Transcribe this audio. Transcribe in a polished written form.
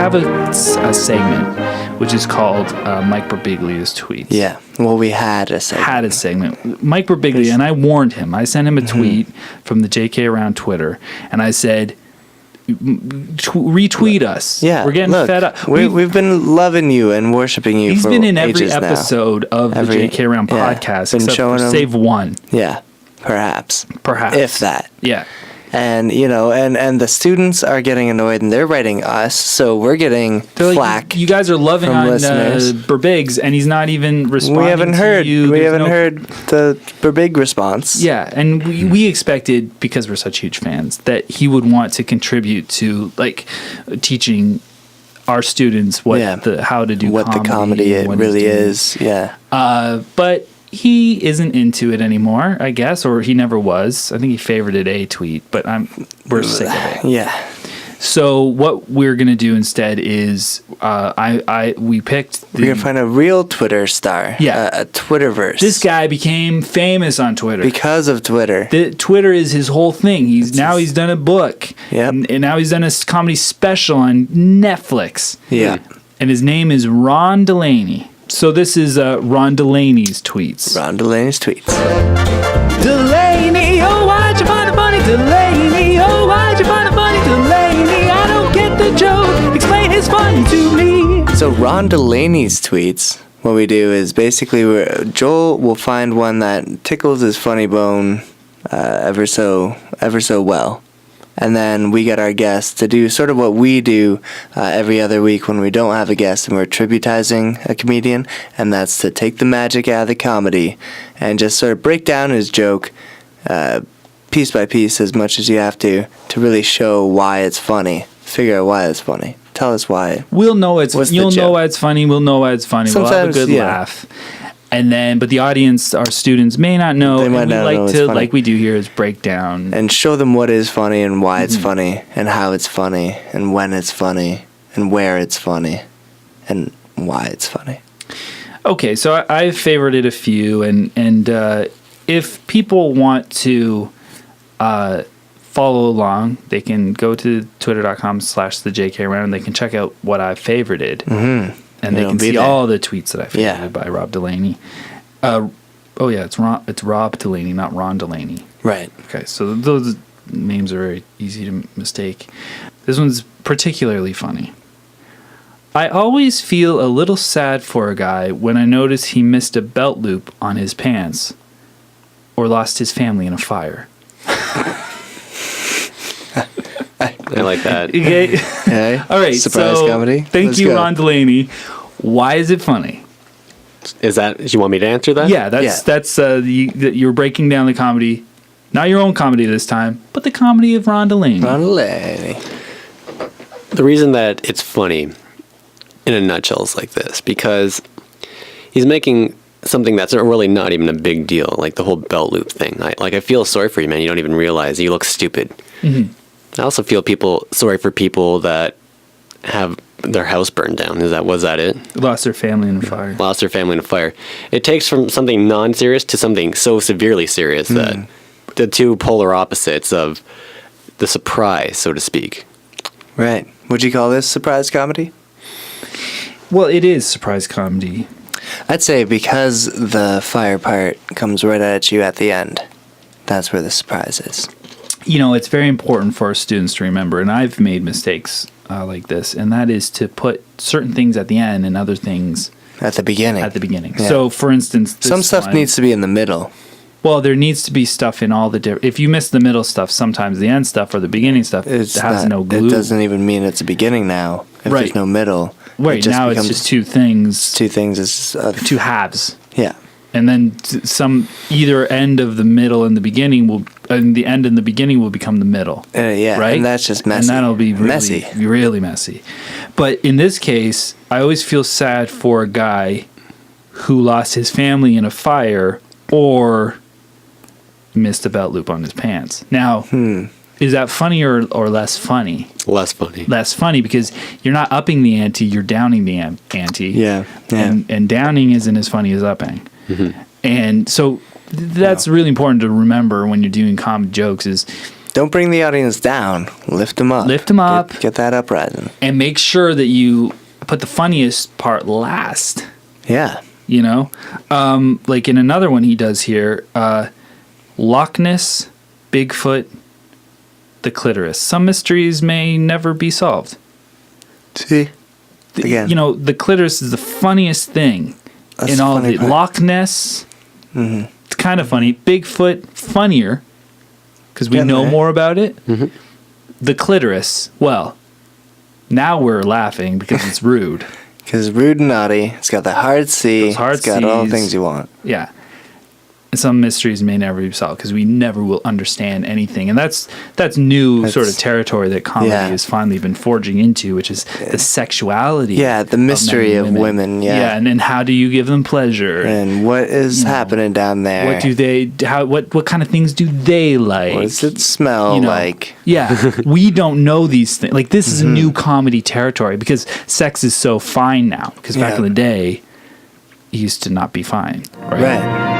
have a segment which is called Mike Birbiglia's tweets. Yeah. Well, we had a segment. Mike Birbiglia, and I warned him. I sent him a tweet from the JK Around Twitter, and I said, retweet us. Yeah, we're getting fed up. We've been loving you and worshiping you. He's for been in every ages episode of the JK Around podcast, except for save one. Yeah, perhaps, if that. Yeah. And and the students are getting annoyed, and they're writing us, so we're getting flack. Like, you guys are loving on Birbigs, and he's not even responding. We haven't heard. We haven't heard the Birbig response. Yeah, and we expected, because we're such huge fans, that he would want to contribute to like teaching our students how to do what the comedy it really is. Yeah. But he isn't into it anymore, I guess, or he never was. I think he favorited a tweet, but we're sick of it. Yeah. So what we're gonna do instead is we picked. We're gonna find a real Twitter star. Yeah, a Twitterverse. This guy became famous on Twitter because of Twitter. Twitter is his whole thing. He's done a book. Yeah. And now he's done a comedy special on Netflix. Yeah. And his name is Ron Delaney. So this is Ron Delaney's tweets. Ron Delaney's tweets. Delaney, oh, why'd you find it funny? Delaney, oh, why'd you find it funny? Delaney, I don't get the joke. Explain it's funny to me. So Ron Delaney's tweets, what we do is basically Joel will find one that tickles his funny bone ever so well. And then we get our guests to do sort of what we do every other week when we don't have a guest and we're tributizing a comedian, and that's to take the magic out of the comedy and just sort of break down his joke piece by piece as much as you have to really show why it's funny. Figure out why it's funny. Tell us why. We'll know you'll know why it's funny. We'll know why it's funny. Sometimes, we'll have a good laugh. And then, but the audience, our students, may not know. They might not know it's funny. Like we do here, is break down and show them what is funny and why it's funny and how it's funny and when it's funny and where it's funny and why it's funny. Okay, so I've favorited a few, and if people want to follow along, they can go to twitter.com/thejkraround and they can check out what I've favorited. Mm-hmm. And they can see all the tweets that I favorited by Rob Delaney. It's Rob Delaney, not Ron Delaney. Right. Okay, so those names are very easy to mistake. This one's particularly funny. I always feel a little sad for a guy when I notice he missed a belt loop on his pants or lost his family in a fire. I like that. Okay. All right. Surprise comedy. Thank you, Ron Delaney. Why is it funny? Is that? Do you want me to answer that? Yeah, that's you're breaking down the comedy, not your own comedy this time, but the comedy of Ron Delaney. Ron Delaney. The reason that it's funny, in a nutshell, is like this: because he's making something that's really not even a big deal, like the whole belt loop thing. I feel sorry for you, man. You don't even realize you look stupid. Mm-hmm. I also feel sorry for people that have their house burned down. Was that it? Lost their family in a fire. Lost their family in a fire. It takes from something non-serious to something so severely serious that the two polar opposites of the surprise, so to speak. Right. Would you call this surprise comedy? Well, it is surprise comedy. I'd say because the fire part comes right at you at the end, that's where the surprise is. It's very important for our students to remember, and I've made mistakes like this, and that is to put certain things at the end and other things at the beginning. Yeah. So, for instance, some stuff needs to be in the middle. Well, there needs to be stuff in all the different... If you miss the middle stuff, sometimes the end stuff or the beginning stuff has no glue. It doesn't even mean it's a beginning now if there's no middle. Right, now it's just two things. Two things is... two halves. Yeah. And then either end of the middle and the beginning and the end and the beginning will become the middle. Yeah, right? And that's just messy. And that'll be really messy. But in this case, I always feel sad for a guy who lost his family in a fire or missed a belt loop on his pants. Now, is that funny or less funny? Less funny. Less funny because you're not upping the ante, you're downing the ante. Yeah. And downing isn't as funny as upping. Mm-hmm. And so that's really important to remember when you're doing comedy jokes is Don't bring the audience down. Lift them up. Lift them up. Get that uprising. And make sure that you put the funniest part last. Yeah. You know? Like in another one he does here, Loch Ness, Bigfoot, the clitoris. Some mysteries may never be solved. See? Again. You know, the clitoris is the funniest thing That's in the all funny the part. Loch Ness. Mm-hmm. It's kind of funny. Bigfoot, funnier because we Getting know there. more about it. The clitoris, well, now we're laughing because it's rude. Because rude and naughty. It's got the hard C. Those hard it's got all the Cs. things you want. Yeah. And some mysteries may never be solved because we never will understand anything. And that's new sort of territory that comedy has finally been forging into, which is the sexuality. Yeah, the mystery of women. Yeah. Yeah, and then how do you give them pleasure? And what is happening down there? What do they? What kind of things do they like? What does it smell like? Yeah, we don't know these things. Like this is a new comedy territory because sex is so fine now. Because back in the day, it used to not be fine. Right.